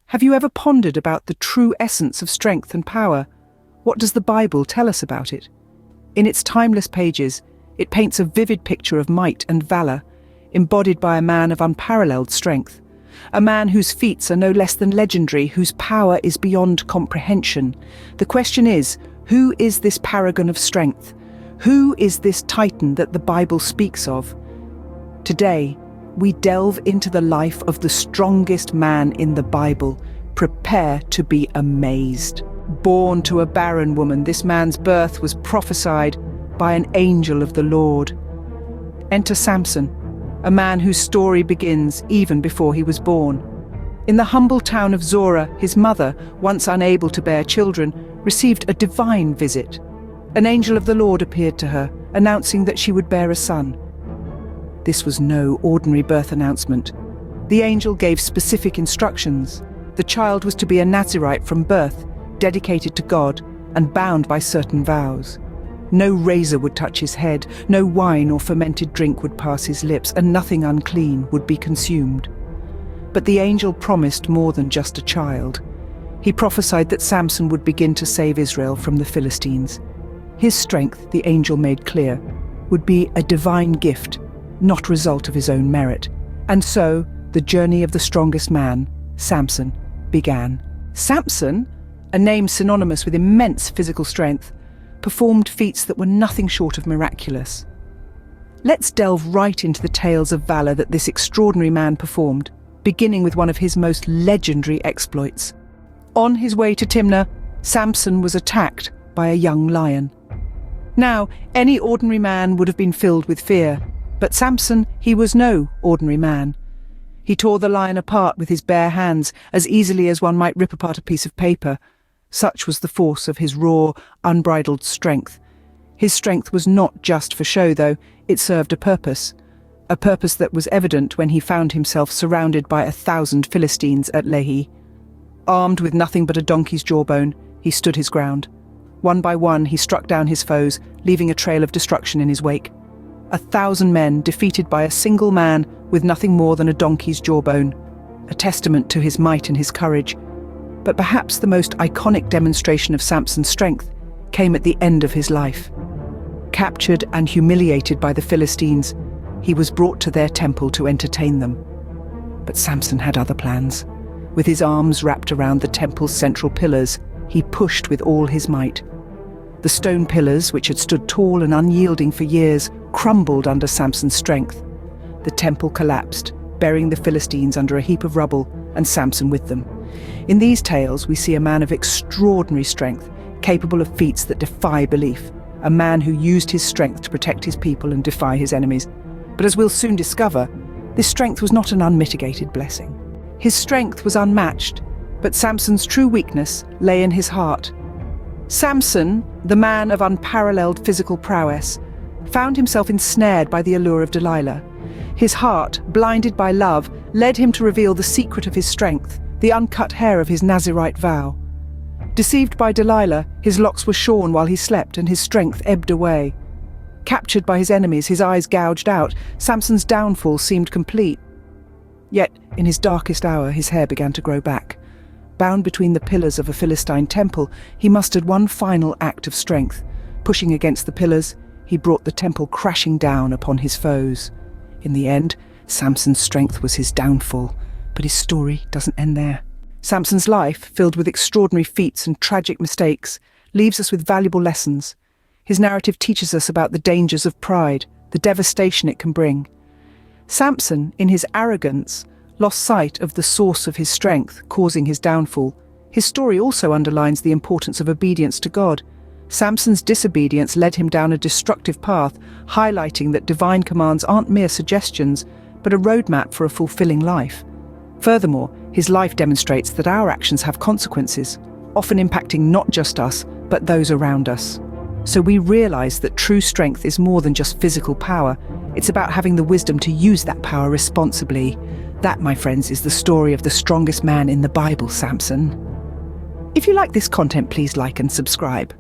Have you ever pondered about the true essence of strength and power? What does the Bible tell us about it? In its timeless pages, it paints a vivid picture of might and valor, embodied by a man of unparalleled strength. A man whose feats are no less than legendary, whose power is beyond comprehension. The question is, who is this paragon of strength? Who is this titan that the Bible speaks of? Today, we delve into the life of the strongest man in the Bible. Prepare to be amazed. Born to a barren woman, this man's birth was prophesied by an angel of the Lord. Enter Samson, a man whose story begins even before he was born. In the humble town of Zorah, his mother, once unable to bear children, received a divine visit. An angel of the Lord appeared to her, announcing that she would bear a son. This was no ordinary birth announcement. The angel gave specific instructions. The child was to be a Nazirite from birth, dedicated to God and bound by certain vows. No razor would touch his head, no wine or fermented drink would pass his lips, and nothing unclean would be consumed. But the angel promised more than just a child. He prophesied that Samson would begin to save Israel from the Philistines. His strength, the angel made clear, would be a divine gift, not result of his own merit. And so, the journey of the strongest man, Samson, began. Samson, a name synonymous with immense physical strength, performed feats that were nothing short of miraculous. Let's delve right into the tales of valor that this extraordinary man performed, beginning with one of his most legendary exploits. On his way to Timnah, Samson was attacked by a young lion. Now, any ordinary man would have been filled with fear, but Samson, he was no ordinary man. He tore the lion apart with his bare hands as easily as one might rip apart a piece of paper. Such was the force of his raw, unbridled strength. His strength was not just for show, though. It served a purpose that was evident when he found himself surrounded by 1,000 Philistines at Lehi. Armed with nothing but a donkey's jawbone, he stood his ground. One by one, he struck down his foes, leaving a trail of destruction in his wake. 1,000 men defeated by a single man with nothing more than a donkey's jawbone, a testament to his might and his courage. But perhaps the most iconic demonstration of Samson's strength came at the end of his life. Captured and humiliated by the Philistines, he was brought to their temple to entertain them. But Samson had other plans. With his arms wrapped around the temple's central pillars, he pushed with all his might. The stone pillars, which had stood tall and unyielding for years, crumbled under Samson's strength. The temple collapsed, burying the Philistines under a heap of rubble, and Samson with them. In these tales, we see a man of extraordinary strength, capable of feats that defy belief, a man who used his strength to protect his people and defy his enemies. But as we'll soon discover, this strength was not an unmitigated blessing. His strength was unmatched, but Samson's true weakness lay in his heart. Samson, the man of unparalleled physical prowess, found himself ensnared by the allure of Delilah. His heart, blinded by love, led him to reveal the secret of his strength, the uncut hair of his Nazirite vow. Deceived by Delilah, his locks were shorn while he slept and his strength ebbed away. Captured by his enemies, his eyes gouged out, Samson's downfall seemed complete. Yet, in his darkest hour, his hair began to grow back. Bound between the pillars of a Philistine temple, he mustered one final act of strength. Pushing against the pillars, he brought the temple crashing down upon his foes. In the end, Samson's strength was his downfall, but his story doesn't end there. Samson's life, filled with extraordinary feats and tragic mistakes, leaves us with valuable lessons. His narrative teaches us about the dangers of pride, the devastation it can bring. Samson, in his arrogance, lost sight of the source of his strength, causing his downfall. His story also underlines the importance of obedience to God. Samson's disobedience led him down a destructive path, highlighting that divine commands aren't mere suggestions, but a roadmap for a fulfilling life. Furthermore, his life demonstrates that our actions have consequences, often impacting not just us, but those around us. So we realize that true strength is more than just physical power. It's about having the wisdom to use that power responsibly. That, my friends, is the story of the strongest man in the Bible, Samson. If you like this content, please like and subscribe.